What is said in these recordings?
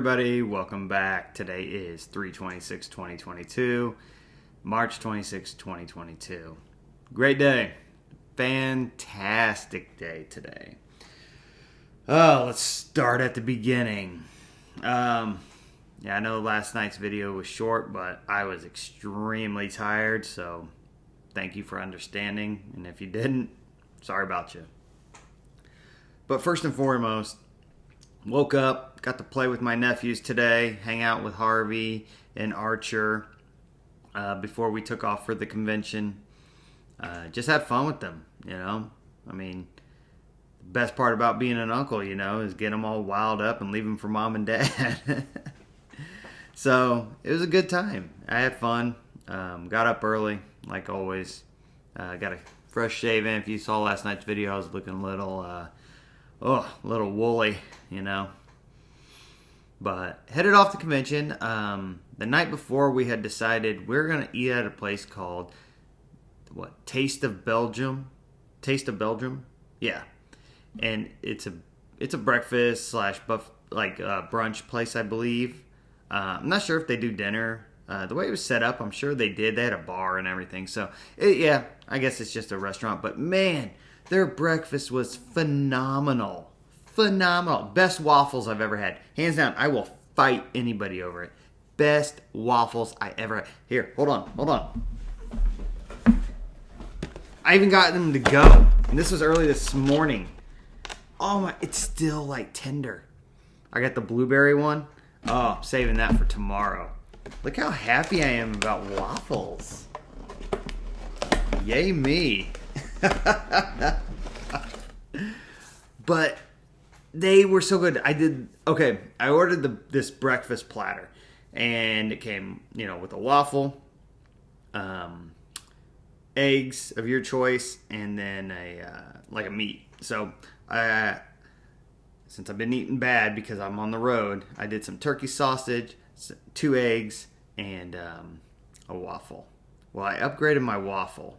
everybody? Welcome back. Today is 3/26/2022, March 26, 2022. Great day. Fantastic day today. Oh, let's start at the beginning. I know last night's video was short, but I was extremely tired, so thank you for understanding. And if you didn't, sorry about you. But first and foremost, woke up, got to play with my nephews today, hang out with Harvey and Archer before we took off for the convention. Just had fun with them, I mean, the best part about being an uncle, is get them all wild up and leave them for mom and dad. So it was a good time. I had fun. Got up early, like always. Got a fresh shave in. If you saw last night's video, I was looking a little woolly, But headed off the convention. The night before, we had decided we're going to eat at a place called, Taste of Belgium? Taste of Belgium? Yeah. And it's a breakfast / brunch place, I believe. I'm not sure if they do dinner. The way it was set up, I'm sure they did. They had a bar and everything. So, I guess it's just a restaurant. But, man, their breakfast was phenomenal. Phenomenal. Best waffles I've ever had. Hands down, I will fight anybody over it. Best waffles I ever had. Here, hold on. I even got them to go. And this was early this morning. Oh my, it's still tender. I got the blueberry one. Oh, I'm saving that for tomorrow. Look how happy I am about waffles. Yay me. But they were so good. I ordered this breakfast platter. And it came, with a waffle, eggs of your choice, and then a meat. So, since I've been eating bad because I'm on the road, I did some turkey sausage, 2 eggs, and a waffle. Well, I upgraded my waffle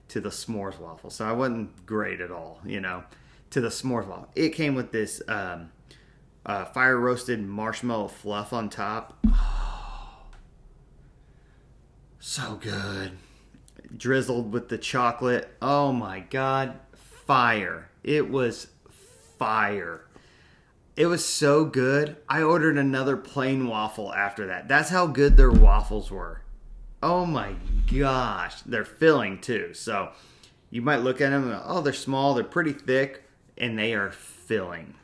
to the s'mores waffle. So I wasn't great at all, to the s'mores waffle. It came with this fire roasted marshmallow fluff on top. Oh, so good. Drizzled with the chocolate. Oh my God. Fire. It was fire. It was so good. I ordered another plain waffle after that. That's how good their waffles were. Oh my gosh. They're filling too. So you might look at them and go, oh, they're small. They're pretty thick. And they are filling.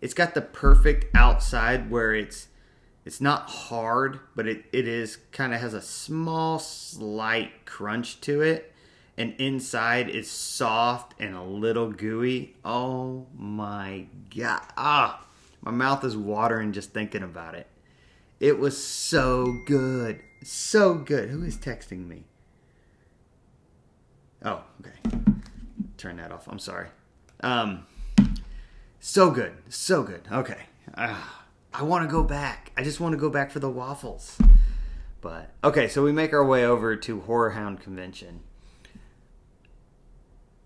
It's got the perfect outside where it's not hard, but it is kind of has a small, slight crunch to it. And inside is soft and a little gooey. Oh my God. My mouth is watering just thinking about it. It was so good. So good. Who is texting me? Oh, okay. Turn that off. I'm sorry. So good. So good. Okay. I want to go back. I just want to go back for the waffles. But, okay, so we make our way over to HorrorHound Convention.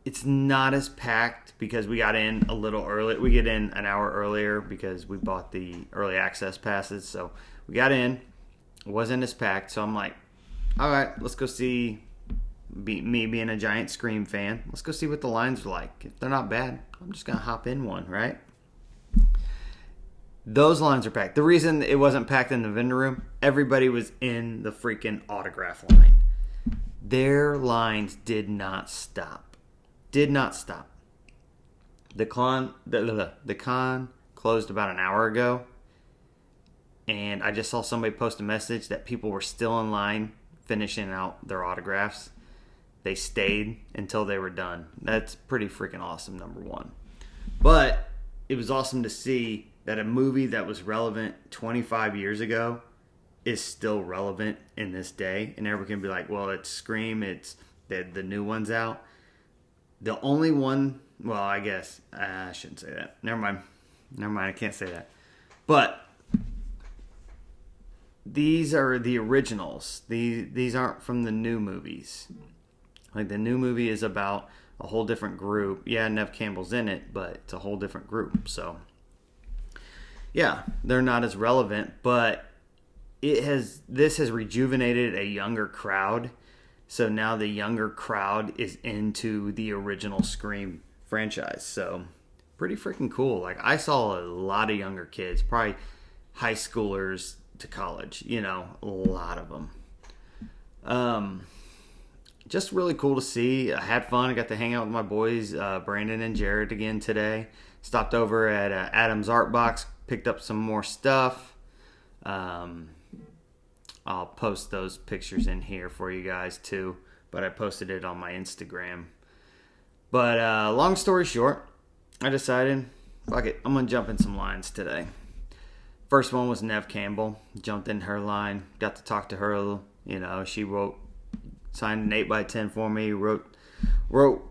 It's not as packed because we got in a little early. We get in an hour earlier because we bought the early access passes. So we got in. It wasn't as packed. So I'm like, all right, let's go see. Me being a giant Scream fan, let's go see what the lines are like. If they're not bad, I'm just going to hop in one, right? Those lines are packed. The reason it wasn't packed in the vendor room, everybody was in the freaking autograph line. Their lines did not stop. Did not stop. The con closed about an hour ago, and I just saw somebody post a message that people were still in line finishing out their autographs. They stayed until they were done. That's pretty freaking awesome, number one. But it was awesome to see that a movie that was relevant 25 years ago is still relevant in this day. And everyone can be like, well, it's Scream. It's the new one's out. The only one, well, I guess, I shouldn't say that. Never mind, I can't say that. But these are the originals. These aren't from the new movies. The new movie is about a whole different group. Yeah, Nev Campbell's in it, but it's a whole different group. So yeah, they're not as relevant, but this has rejuvenated a younger crowd. So now the younger crowd is into the original Scream franchise. So pretty freaking cool. Like, I saw a lot of younger kids, probably high schoolers to college, a lot of them. Just really cool to see. I had fun. I got to hang out with my boys, Brandon and Jared, again today. Stopped over at Adam's Art Box, picked up some more stuff. I'll post those pictures in here for you guys too, but I posted it on my Instagram. But long story short, I decided, fuck it, I'm going to jump in some lines today. First one was Nev Campbell. Jumped in her line, got to talk to her. She signed an 8x10 for me, wrote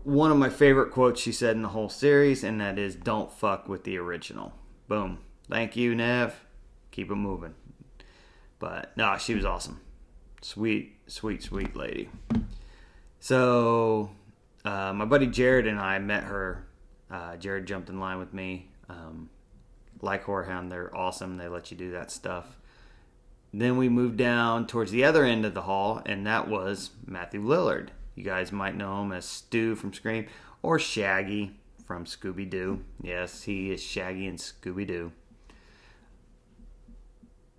one of my favorite quotes she said in the whole series, and that is, "Don't fuck with the original." Boom. Thank you, Nev. Keep it moving. But no, she was awesome. Sweet, sweet, sweet lady. So my buddy Jared and I met her. Jared jumped in line with me. Like HorrorHound, they're awesome. They let you do that stuff. Then we moved down towards the other end of the hall, and that was Matthew Lillard. You guys might know him as Stu from Scream, or Shaggy from Scooby-Doo. Yes, he is Shaggy in Scooby-Doo.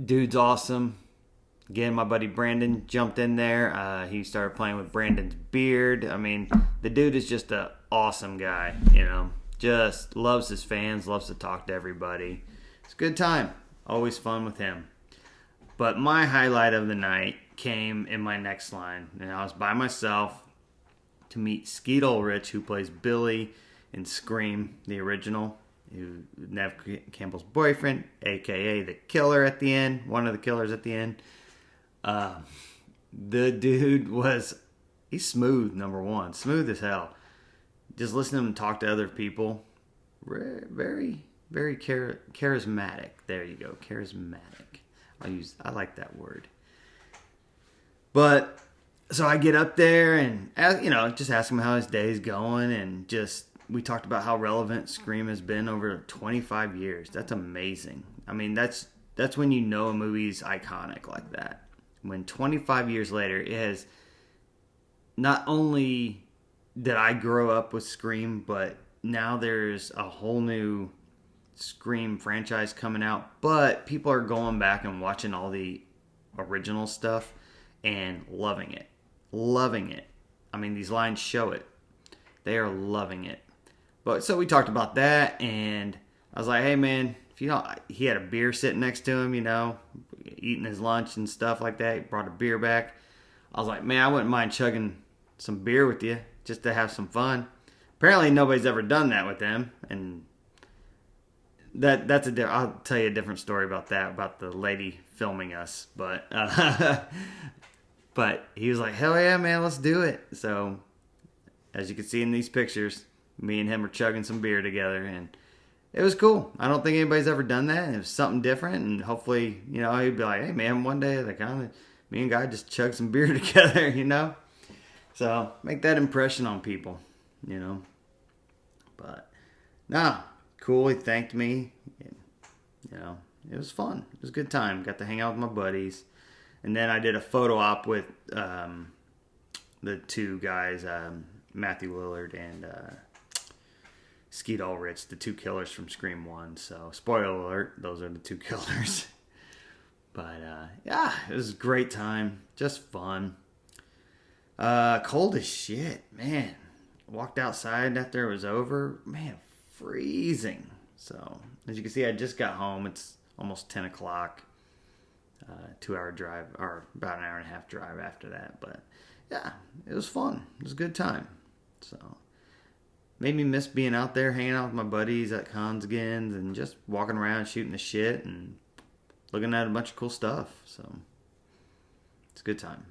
Dude's awesome. Again, my buddy Brandon jumped in there. He started playing with Brandon's beard. I mean, the dude is just an awesome guy, Just loves his fans, loves to talk to everybody. It's a good time. Always fun with him. But my highlight of the night came in my next line. And I was by myself to meet Skeet Ulrich, who plays Billy in Scream, the original. Nev Campbell's boyfriend, a.k.a. the killer at the end. One of the killers at the end. The dude he's smooth, number one. Smooth as hell. Just listen to him talk to other people. Very, very charismatic. There you go, charismatic. I like that word. But so I get up there and just ask him how his day's going, and we talked about how relevant Scream has been over 25 years. That's amazing. I mean, that's when you know a movie's iconic like that. When 25 years later, it has not only did I grow up with Scream, but now there's a whole new Scream franchise coming out. But people are going back and watching all the original stuff and loving it. Loving it. I mean, these lines show it. They are loving it. But so we talked about that, and I was like, hey man, he had a beer sitting next to him, eating his lunch and stuff like that. He brought a beer back. I was like, man, I wouldn't mind chugging some beer with you just to have some fun. Apparently nobody's ever done that with them, and I'll tell you a different story about that, about the lady filming us. But but he was like, hell yeah, man, let's do it. So as you can see in these pictures, me and him are chugging some beer together, and it was cool. I don't think anybody's ever done that, and it was something different, and hopefully, he'd be like, hey man, one day, me and Guy just chug some beer together, So make that impression on people, But no, cool. He thanked me. It was fun. It was a good time. Got to hang out with my buddies, and then I did a photo op with the two guys, Matthew Lillard and Skeet Ulrich, the two killers from Scream 1. So spoiler alert, those are the two killers. But yeah, it was a great time. Just fun. Cold as shit, man. Walked outside after it was over. Man, freezing. So, as you can see, I just got home. It's almost 10 o'clock. 2-hour drive, or about an hour and a half drive after that. But, yeah, it was fun. It was a good time. So, made me miss being out there, hanging out with my buddies at cons again, and just walking around, shooting the shit, and looking at a bunch of cool stuff. So, it's a good time.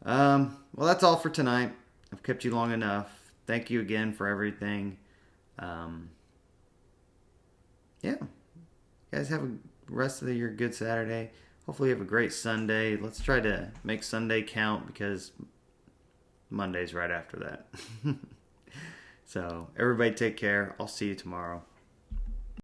Well, that's all for tonight. I've kept you long enough. Thank you again for everything. Yeah. You guys have a rest of your good Saturday. Hopefully you have a great Sunday. Let's try to make Sunday count, because Monday's right after that. So, everybody take care. I'll see you tomorrow.